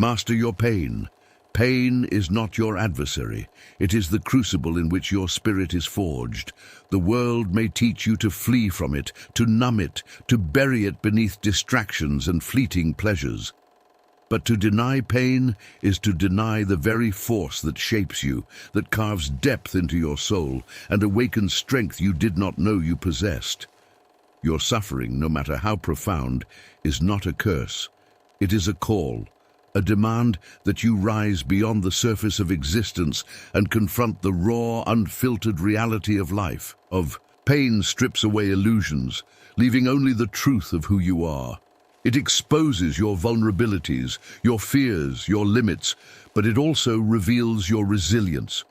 Master your pain. Pain is not your adversary. It is the crucible in which your spirit is forged. The world may teach you to flee from it, to numb it, to bury it beneath distractions and fleeting pleasures. But to deny pain is to deny the very force that shapes you, that carves depth into your soul and awakens strength you did not know you possessed. Your suffering, no matter how profound, is not a curse. It is a call, a demand that you rise beyond the surface of existence and confront the raw, unfiltered reality of life. Pain strips away illusions, leaving only the truth of who you are. It exposes your vulnerabilities, your fears, your limits, but it also reveals your resilience.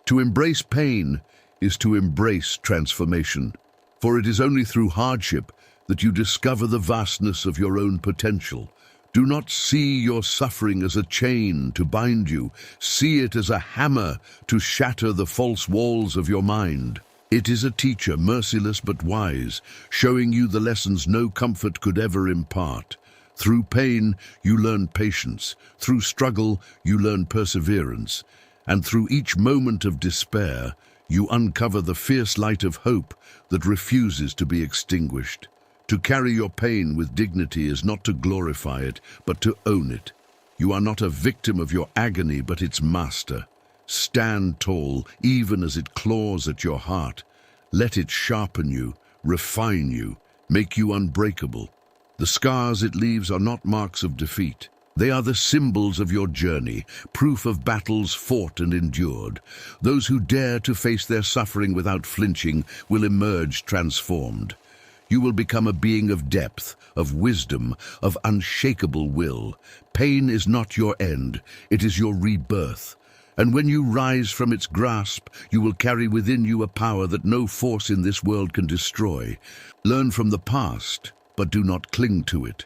To embrace pain is to embrace transformation, for it is only through hardship that you discover the vastness of your own potential. Do not see your suffering as a chain to bind you. See it as a hammer to shatter the false walls of your mind. It is a teacher, merciless but wise, showing you the lessons no comfort could ever impart. Through pain, you learn patience. Through struggle, you learn perseverance. And through each moment of despair, you uncover the fierce light of hope that refuses to be extinguished. To carry your pain with dignity is not to glorify it, but to own it. You are not a victim of your agony, but its master. Stand tall, even as it claws at your heart. Let it sharpen you, refine you, make you unbreakable. The scars it leaves are not marks of defeat. They are the symbols of your journey, proof of battles fought and endured. Those who dare to face their suffering without flinching will emerge transformed. You will become a being of depth, of wisdom, of unshakable will. Pain is not your end, it is your rebirth. And when you rise from its grasp, you will carry within you a power that no force in this world can destroy. Learn from the past, but do not cling to it.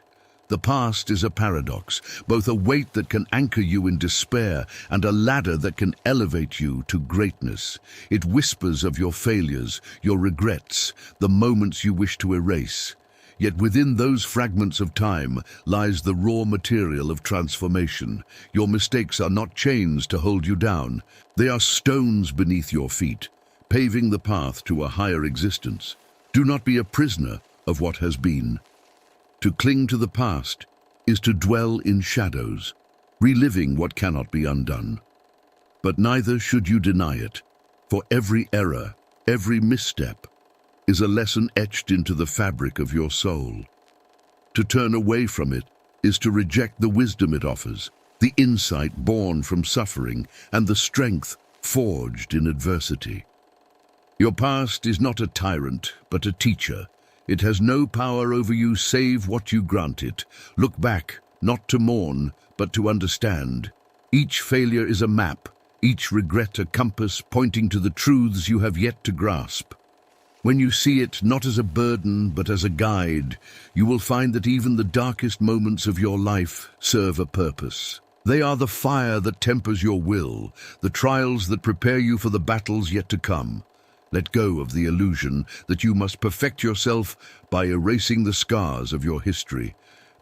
The past is a paradox, both a weight that can anchor you in despair and a ladder that can elevate you to greatness. It whispers of your failures, your regrets, the moments you wish to erase. Yet within those fragments of time lies the raw material of transformation. Your mistakes are not chains to hold you down. They are stones beneath your feet, paving the path to a higher existence. Do not be a prisoner of what has been. To cling to the past is to dwell in shadows, reliving what cannot be undone. But neither should you deny it, for every error, every misstep, is a lesson etched into the fabric of your soul. To turn away from it is to reject the wisdom it offers, the insight born from suffering, and the strength forged in adversity. Your past is not a tyrant, but a teacher. It has no power over you save what you grant it. Look back, not to mourn, but to understand. Each failure is a map, each regret a compass pointing to the truths you have yet to grasp. When you see it not as a burden, but as a guide, you will find that even the darkest moments of your life serve a purpose. They are the fire that tempers your will, the trials that prepare you for the battles yet to come. Let go of the illusion that you must perfect yourself by erasing the scars of your history.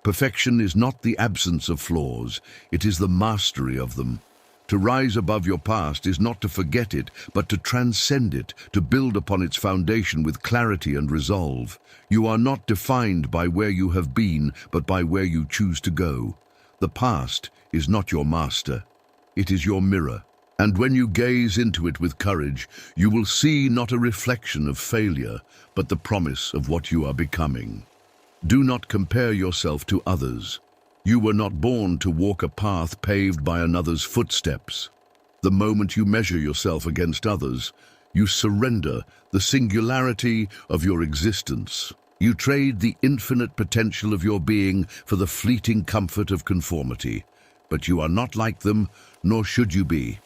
Perfection is not the absence of flaws, it is the mastery of them. To rise above your past is not to forget it, but to transcend it, to build upon its foundation with clarity and resolve. You are not defined by where you have been, but by where you choose to go. The past is not your master, it is your mirror. And when you gaze into it with courage, you will see not a reflection of failure, but the promise of what you are becoming. Do not compare yourself to others. You were not born to walk a path paved by another's footsteps. The moment you measure yourself against others, you surrender the singularity of your existence. You trade the infinite potential of your being for the fleeting comfort of conformity. But you are not like them, nor should you be.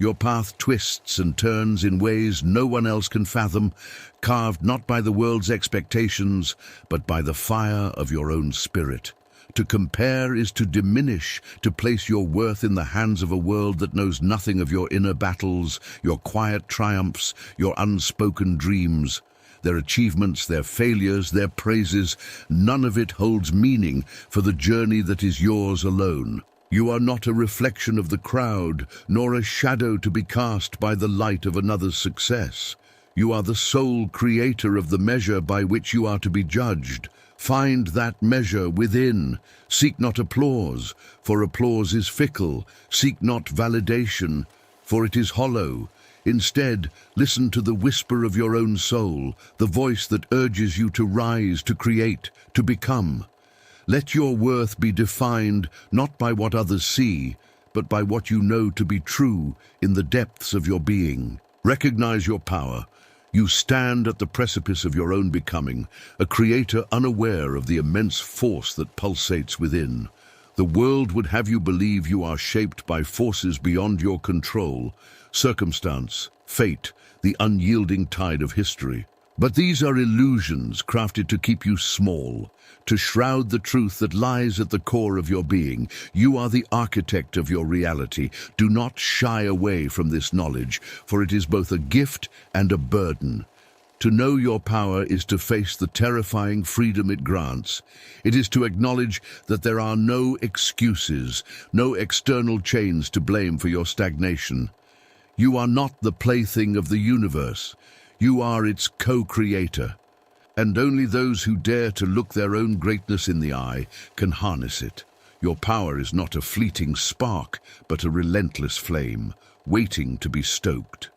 Your path twists and turns in ways no one else can fathom, carved not by the world's expectations, but by the fire of your own spirit. To compare is to diminish, to place your worth in the hands of a world that knows nothing of your inner battles, your quiet triumphs, your unspoken dreams. Their achievements, their failures, their praises, none of it holds meaning for the journey that is yours alone. You are not a reflection of the crowd, nor a shadow to be cast by the light of another's success. You are the sole creator of the measure by which you are to be judged. Find that measure within. Seek not applause, for applause is fickle. Seek not validation, for it is hollow. Instead, listen to the whisper of your own soul, the voice that urges you to rise, to create, to become. Let your worth be defined not by what others see, but by what you know to be true in the depths of your being. Recognize your power. You stand at the precipice of your own becoming, a creator unaware of the immense force that pulsates within. The world would have you believe you are shaped by forces beyond your control, circumstance, fate, the unyielding tide of history. But these are illusions crafted to keep you small, to shroud the truth that lies at the core of your being. You are the architect of your reality. Do not shy away from this knowledge, for it is both a gift and a burden. To know your power is to face the terrifying freedom it grants. It is to acknowledge that there are no excuses, no external chains to blame for your stagnation. You are not the plaything of the universe. You are its co-creator, and only those who dare to look their own greatness in the eye can harness it. Your power is not a fleeting spark, but a relentless flame, waiting to be stoked.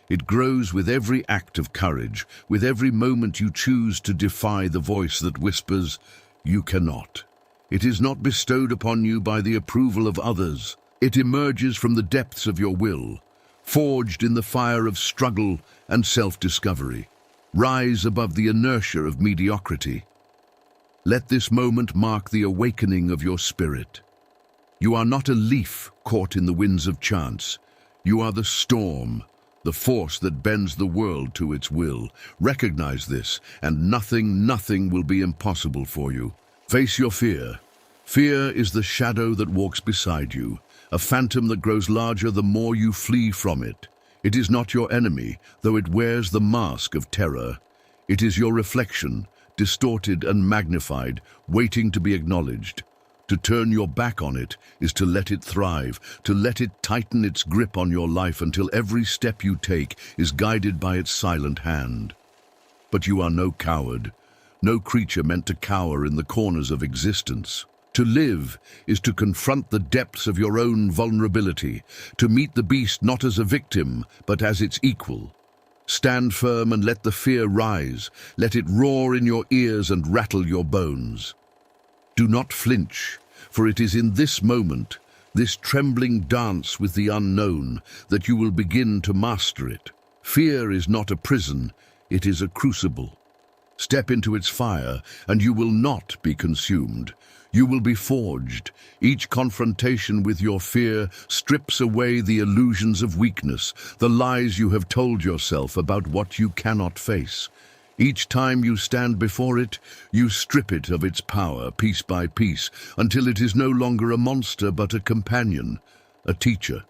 It grows with every act of courage, with every moment you choose to defy the voice that whispers, "You cannot." It is not bestowed upon you by the approval of others. It emerges from the depths of your will, forged in the fire of struggle and self-discovery. Rise above the inertia of mediocrity. Let this moment mark the awakening of your spirit. You are not a leaf caught in the winds of chance. You are the storm, the force that bends the world to its will. Recognize this, and nothing will be impossible for you. Face your fear. Fear is the shadow that walks beside you, a phantom that grows larger the more you flee from it. It is not your enemy, though it wears the mask of terror. It is your reflection, distorted and magnified, waiting to be acknowledged. To turn your back on it is to let it thrive, to let it tighten its grip on your life until every step you take is guided by its silent hand. But you are no coward, no creature meant to cower in the corners of existence. To live is to confront the depths of your own vulnerability, to meet the beast not as a victim, but as its equal. Stand firm and let the fear rise. Let it roar in your ears and rattle your bones. Do not flinch, for it is in this moment, this trembling dance with the unknown, that you will begin to master it. Fear is not a prison, it is a crucible. Step into its fire, and you will not be consumed. You will be forged. Each confrontation with your fear strips away the illusions of weakness, the lies you have told yourself about what you cannot face. Each time you stand before it, you strip it of its power, piece by piece, until it is no longer a monster but a companion, a teacher.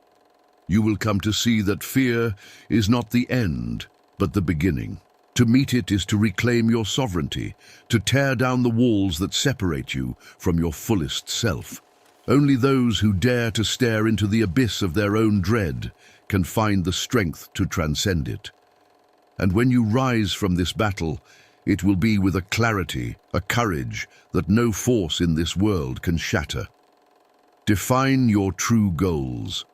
You will come to see that fear is not the end, but the beginning. To meet it is to reclaim your sovereignty, to tear down the walls that separate you from your fullest self. Only those who dare to stare into the abyss of their own dread can find the strength to transcend it. And when you rise from this battle, it will be with a clarity, a courage that no force in this world can shatter. Define your true goals.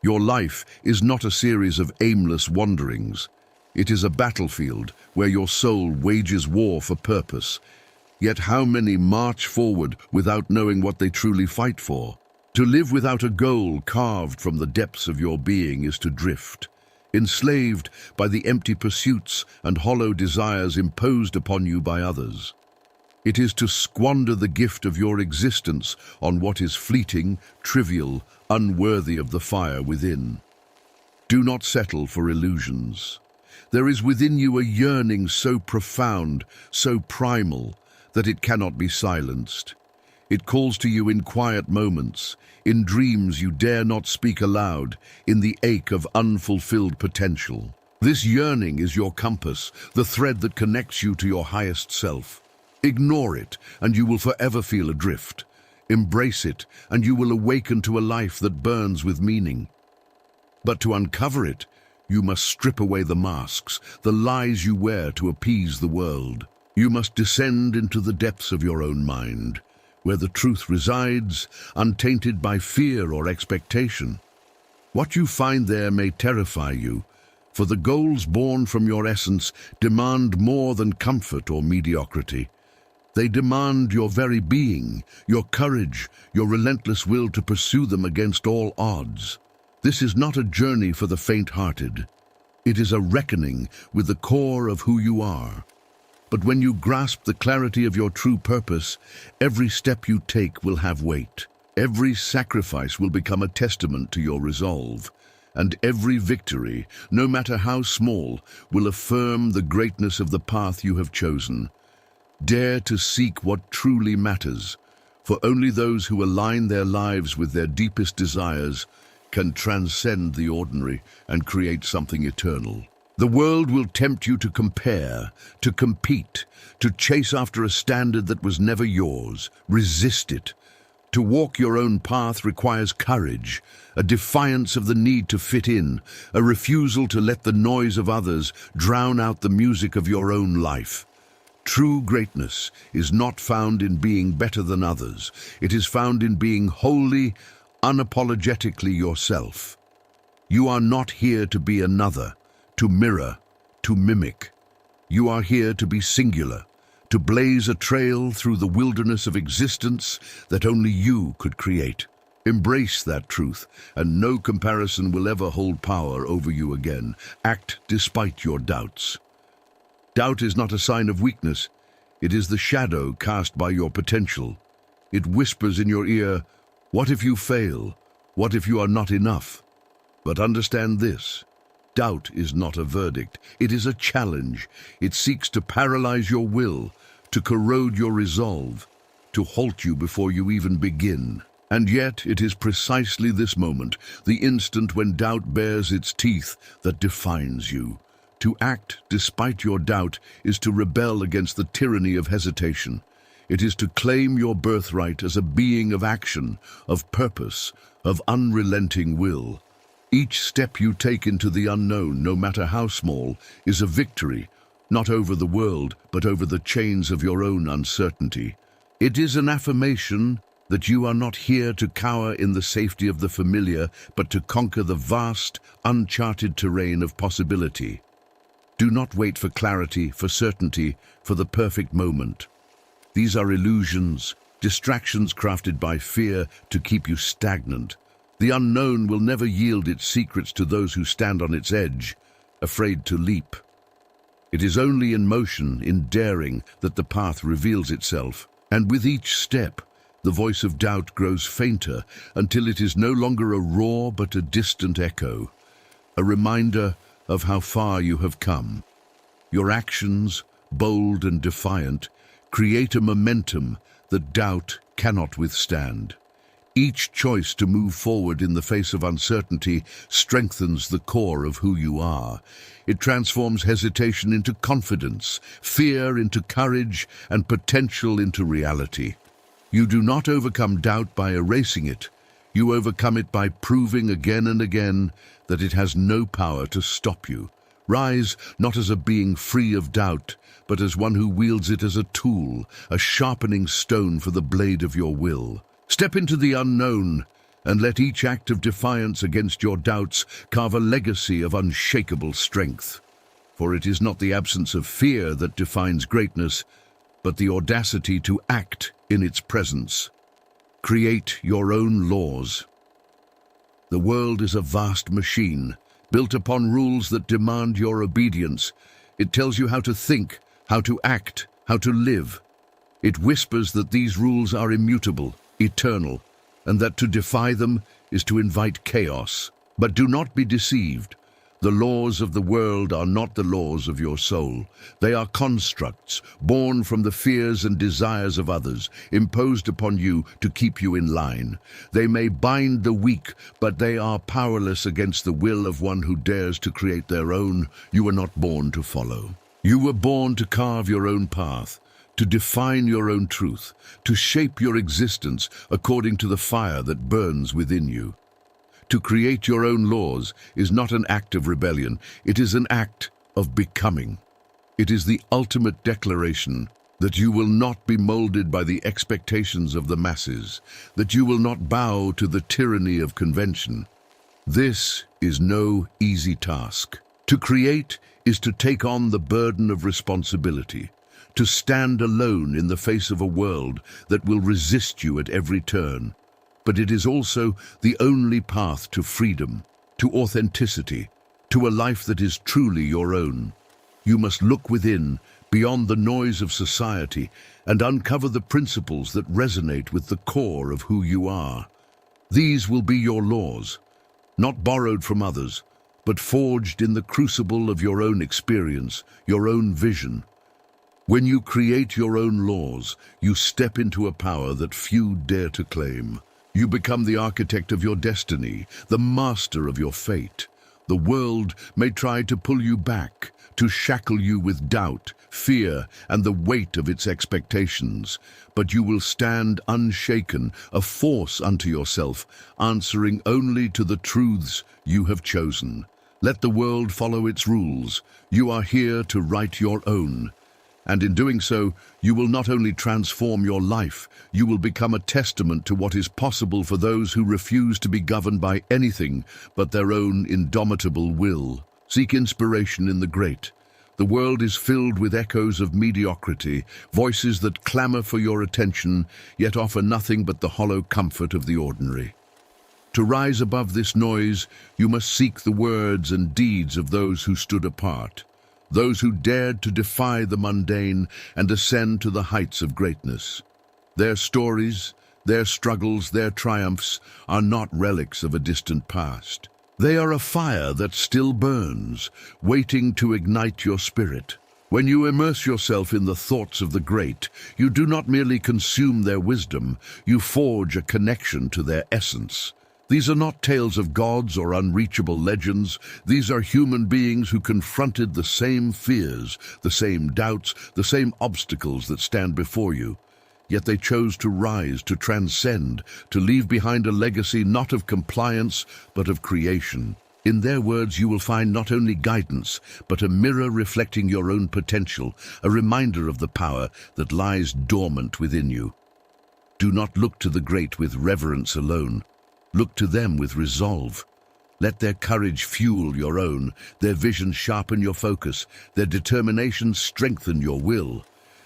Your life is not a series of aimless wanderings. It is a battlefield where your soul wages war for purpose. Yet how many march forward without knowing what they truly fight for? To live without a goal carved from the depths of your being is to drift, enslaved by the empty pursuits and hollow desires imposed upon you by others. It is to squander the gift of your existence on what is fleeting, trivial, unworthy of the fire within. Do not settle for illusions. There is within you a yearning so profound, so primal, that it cannot be silenced. It calls to you in quiet moments, in dreams you dare not speak aloud, in the ache of unfulfilled potential. This yearning is your compass, the thread that connects you to your highest self. Ignore it, and you will forever feel adrift. Embrace it, and you will awaken to a life that burns with meaning. But to uncover it, you must strip away the masks, the lies you wear to appease the world. You must descend into the depths of your own mind, where the truth resides, untainted by fear or expectation. What you find there may terrify you, for the goals born from your essence demand more than comfort or mediocrity. They demand your very being, your courage, your relentless will to pursue them against all odds. This is not a journey for the faint-hearted. It is a reckoning with the core of who you are. But when you grasp the clarity of your true purpose, every step you take will have weight. Every sacrifice will become a testament to your resolve. And every victory, no matter how small, will affirm the greatness of the path you have chosen. Dare to seek what truly matters, for only those who align their lives with their deepest desires can transcend the ordinary and create something eternal. The world will tempt you to compare, to compete, to chase after a standard that was never yours. Resist it. To walk your own path requires courage, a defiance of the need to fit in, a refusal to let the noise of others drown out the music of your own life. True greatness is not found in being better than others. It is found in being wholly, unapologetically yourself. You are not here to be another, to mirror, to mimic. You are here to be singular, to blaze a trail through the wilderness of existence that only you could create. Embrace that truth, and no comparison will ever hold power over you again. Act despite your doubts. Doubt is not a sign of weakness. It is the shadow cast by your potential. It whispers in your ear, "What if you fail? What if you are not enough?" But understand this. Doubt is not a verdict. It is a challenge. It seeks to paralyze your will, to corrode your resolve, to halt you before you even begin. And yet it is precisely this moment, the instant when doubt bares its teeth, that defines you. To act despite your doubt is to rebel against the tyranny of hesitation. It is to claim your birthright as a being of action, of purpose, of unrelenting will. Each step you take into the unknown, no matter how small, is a victory, not over the world, but over the chains of your own uncertainty. It is an affirmation that you are not here to cower in the safety of the familiar, but to conquer the vast, uncharted terrain of possibility. Do not wait for clarity, for certainty, for the perfect moment. These are illusions, distractions crafted by fear to keep you stagnant. The unknown will never yield its secrets to those who stand on its edge, afraid to leap. It is only in motion, in daring, that the path reveals itself. And with each step, the voice of doubt grows fainter until it is no longer a roar but a distant echo, a reminder of how far you have come. Your actions, bold and defiant, create a momentum that doubt cannot withstand. Each choice to move forward in the face of uncertainty strengthens the core of who you are. It transforms hesitation into confidence, fear into courage, and potential into reality. You do not overcome doubt by erasing it. You overcome it by proving again and again that it has no power to stop you. Rise not as a being free of doubt, but as one who wields it as a tool, a sharpening stone for the blade of your will. Step into the unknown, and let each act of defiance against your doubts carve a legacy of unshakable strength. For it is not the absence of fear that defines greatness, but the audacity to act in its presence. Create your own laws. The world is a vast machine, built upon rules that demand your obedience. It tells you how to think, how to act, how to live. It whispers that these rules are immutable, eternal, and that to defy them is to invite chaos. But do not be deceived. The laws of the world are not the laws of your soul. They are constructs, born from the fears and desires of others, imposed upon you to keep you in line. They may bind the weak, but they are powerless against the will of one who dares to create their own. You were not born to follow. You were born to carve your own path, to define your own truth, to shape your existence according to the fire that burns within you. To create your own laws is not an act of rebellion, it is an act of becoming. It is the ultimate declaration that you will not be molded by the expectations of the masses, that you will not bow to the tyranny of convention. This is no easy task. To create is to take on the burden of responsibility, to stand alone in the face of a world that will resist you at every turn. But it is also the only path to freedom, to authenticity, to a life that is truly your own. You must look within, beyond the noise of society, and uncover the principles that resonate with the core of who you are. These will be your laws, not borrowed from others, but forged in the crucible of your own experience, your own vision. When you create your own laws, you step into a power that few dare to claim. You become the architect of your destiny, the master of your fate. The world may try to pull you back, to shackle you with doubt, fear, and the weight of its expectations. But you will stand unshaken, a force unto yourself, answering only to the truths you have chosen. Let the world follow its rules. You are here to write your own. And in doing so, you will not only transform your life, you will become a testament to what is possible for those who refuse to be governed by anything but their own indomitable will. Seek inspiration in the great. The world is filled with echoes of mediocrity, voices that clamor for your attention, yet offer nothing but the hollow comfort of the ordinary. To rise above this noise, you must seek the words and deeds of those who stood apart, those who dared to defy the mundane and ascend to the heights of greatness. Their stories, their struggles, their triumphs are not relics of a distant past. They are a fire that still burns, waiting to ignite your spirit. When you immerse yourself in the thoughts of the great, you do not merely consume their wisdom, you forge a connection to their essence. These are not tales of gods or unreachable legends. These are human beings who confronted the same fears, the same doubts, the same obstacles that stand before you. Yet they chose to rise, to transcend, to leave behind a legacy not of compliance, but of creation. In their words, you will find not only guidance, but a mirror reflecting your own potential, a reminder of the power that lies dormant within you. Do not look to the great with reverence alone. Look to them with resolve. Let their courage fuel your own, their vision sharpen your focus, their determination strengthen your will.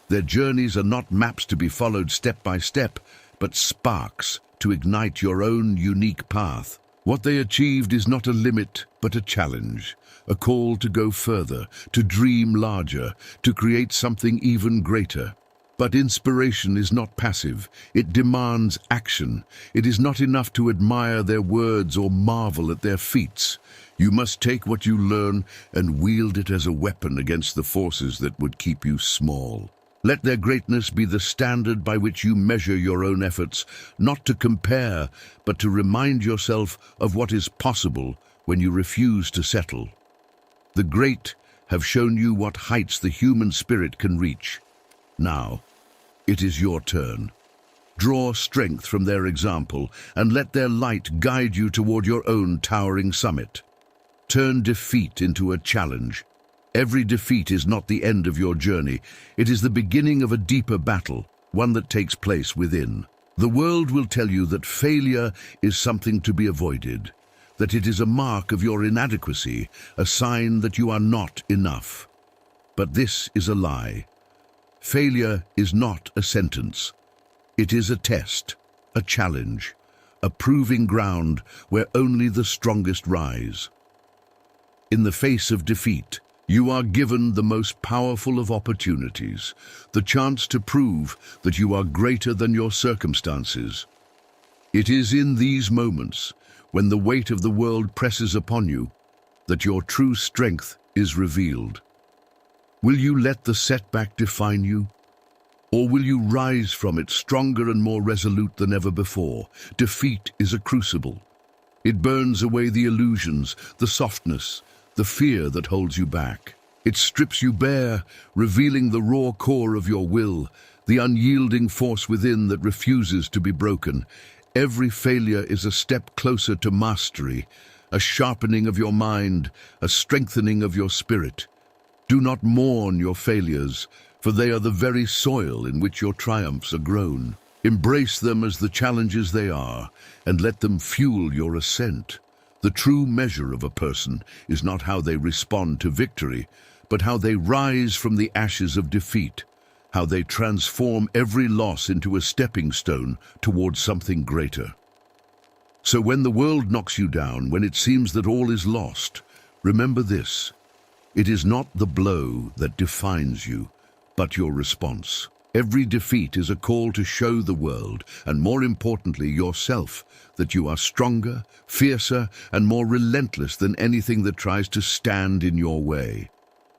Their journeys are not maps to be followed step by step, but sparks to ignite your own unique path. What they achieved is not a limit, but a challenge, a call to go further, to dream larger, to create something even greater. But inspiration is not passive. It demands action. It is not enough to admire their words or marvel at their feats. You must take what you learn and wield it as a weapon against the forces that would keep you small. Let their greatness be the standard by which you measure your own efforts, not to compare, but to remind yourself of what is possible when you refuse to settle. The great have shown you what heights the human spirit can reach. Now, it is your turn. Draw strength from their example and let their light guide you toward your own towering summit. Turn defeat into a challenge. Every defeat is not the end of your journey. It is the beginning of a deeper battle, one that takes place within. The world will tell you that failure is something to be avoided, that it is a mark of your inadequacy, a sign that you are not enough. But this is a lie. Failure is not a sentence. It is a test, a challenge, a proving ground where only the strongest rise. In the face of defeat, you are given the most powerful of opportunities, the chance to prove that you are greater than your circumstances. It is in these moments, when the weight of the world presses upon you, that your true strength is revealed. Will you let the setback define you? Or will you rise from it stronger and more resolute than ever before? Defeat is a crucible. It burns away the illusions, the softness, the fear that holds you back. It strips you bare, revealing the raw core of your will, the unyielding force within that refuses to be broken. Every failure is a step closer to mastery, a sharpening of your mind, a strengthening of your spirit. Do not mourn your failures, for they are the very soil in which your triumphs are grown. Embrace them as the challenges they are, and let them fuel your ascent. The true measure of a person is not how they respond to victory, but how they rise from the ashes of defeat, how they transform every loss into a stepping stone towards something greater. So when the world knocks you down, when it seems that all is lost, remember this: it is not the blow that defines you, but your response. Every defeat is a call to show the world, and more importantly yourself, that you are stronger, fiercer, and more relentless than anything that tries to stand in your way.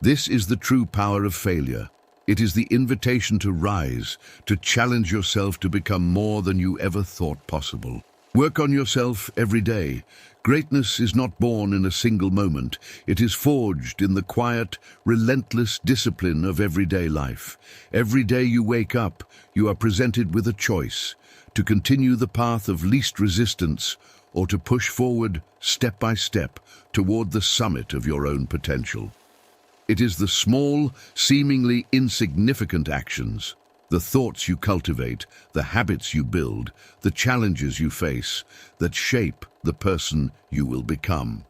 This is the true power of failure. It is the invitation to rise, to challenge yourself to become more than you ever thought possible. Work on yourself every day. Greatness is not born in a single moment. It is forged in the quiet, relentless discipline of everyday life. Every day you wake up, you are presented with a choice: to continue the path of least resistance, or to push forward step by step toward the summit of your own potential. It is the small, seemingly insignificant actions, the thoughts you cultivate, the habits you build, the challenges you face, that shape the person you will become.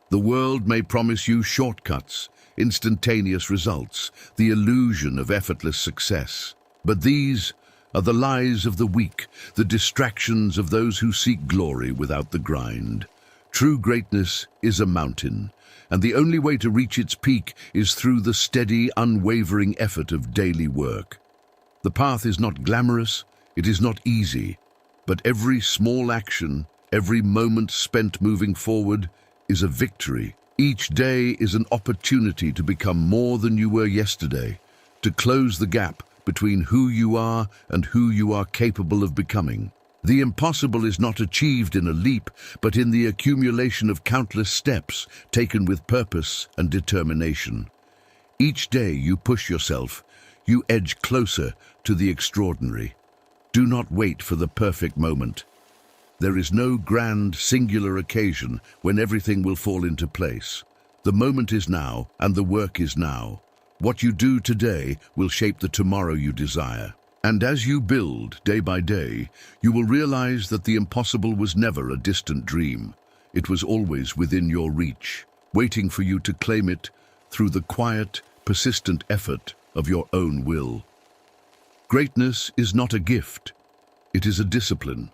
The world may promise you shortcuts, instantaneous results, the illusion of effortless success. But these are the lies of the weak, the distractions of those who seek glory without the grind. True greatness is a mountain, and the only way to reach its peak is through the steady, unwavering effort of daily work. The path is not glamorous, it is not easy, but every small action, every moment spent moving forward, is a victory. Each day is an opportunity to become more than you were yesterday, to close the gap between who you are and who you are capable of becoming. The impossible is not achieved in a leap, but in the accumulation of countless steps taken with purpose and determination. Each day you push yourself, you edge closer to the extraordinary. Do not wait for the perfect moment. There is no grand, singular occasion when everything will fall into place. The moment is now, and the work is now. What you do today will shape the tomorrow you desire. And as you build, day by day, you will realize that the impossible was never a distant dream. It was always within your reach, waiting for you to claim it through the quiet, persistent effort of your own will. Greatness is not a gift, it is a discipline.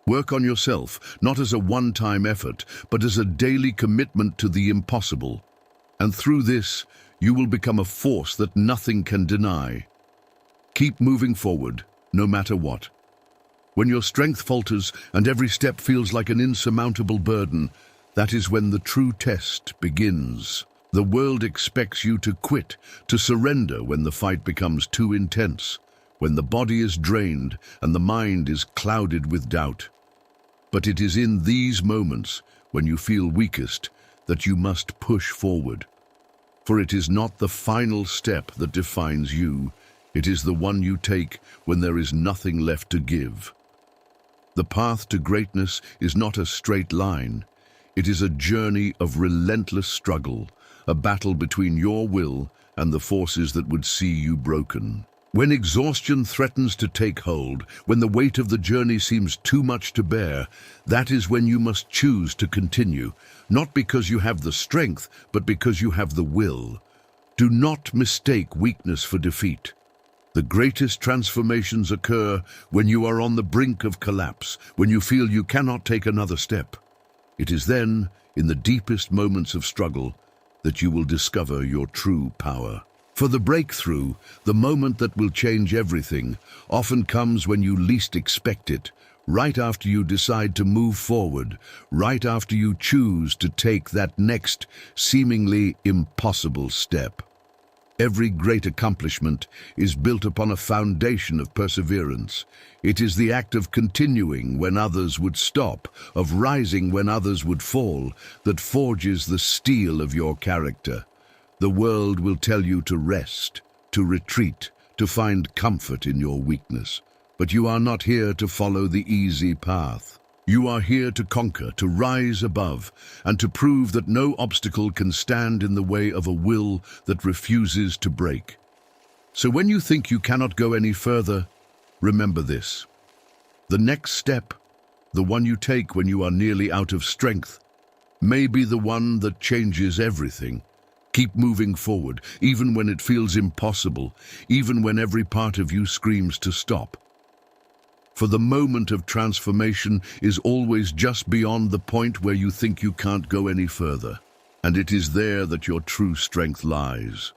Work on yourself, not as a one-time effort, but as a daily commitment to the impossible. And through this, you will become a force that nothing can deny. Keep moving forward, no matter what. When your strength falters and every step feels like an insurmountable burden, that is when the true test begins. The world expects you to quit, to surrender when the fight becomes too intense, when the body is drained and the mind is clouded with doubt. But it is in these moments, when you feel weakest, that you must push forward. For it is not the final step that defines you, it is the one you take when there is nothing left to give. The path to greatness is not a straight line. It is a journey of relentless struggle, a battle between your will and the forces that would see you broken. When exhaustion threatens to take hold, when the weight of the journey seems too much to bear, that is when you must choose to continue, not because you have the strength, but because you have the will. Do not mistake weakness for defeat. The greatest transformations occur when you are on the brink of collapse, when you feel you cannot take another step. It is then, in the deepest moments of struggle, that you will discover your true power. For the breakthrough, the moment that will change everything, often comes when you least expect it, right after you decide to move forward, right after you choose to take that next, seemingly impossible step. Every great accomplishment is built upon a foundation of perseverance. It is the act of continuing when others would stop, of rising when others would fall, that forges the steel of your character. The world will tell you to rest, to retreat, to find comfort in your weakness. But you are not here to follow the easy path. You are here to conquer, to rise above, and to prove that no obstacle can stand in the way of a will that refuses to break. So when you think you cannot go any further, remember this. The next step, the one you take when you are nearly out of strength, may be the one that changes everything. Keep moving forward, even when it feels impossible, even when every part of you screams to stop. For the moment of transformation is always just beyond the point where you think you can't go any further. And it is there that your true strength lies.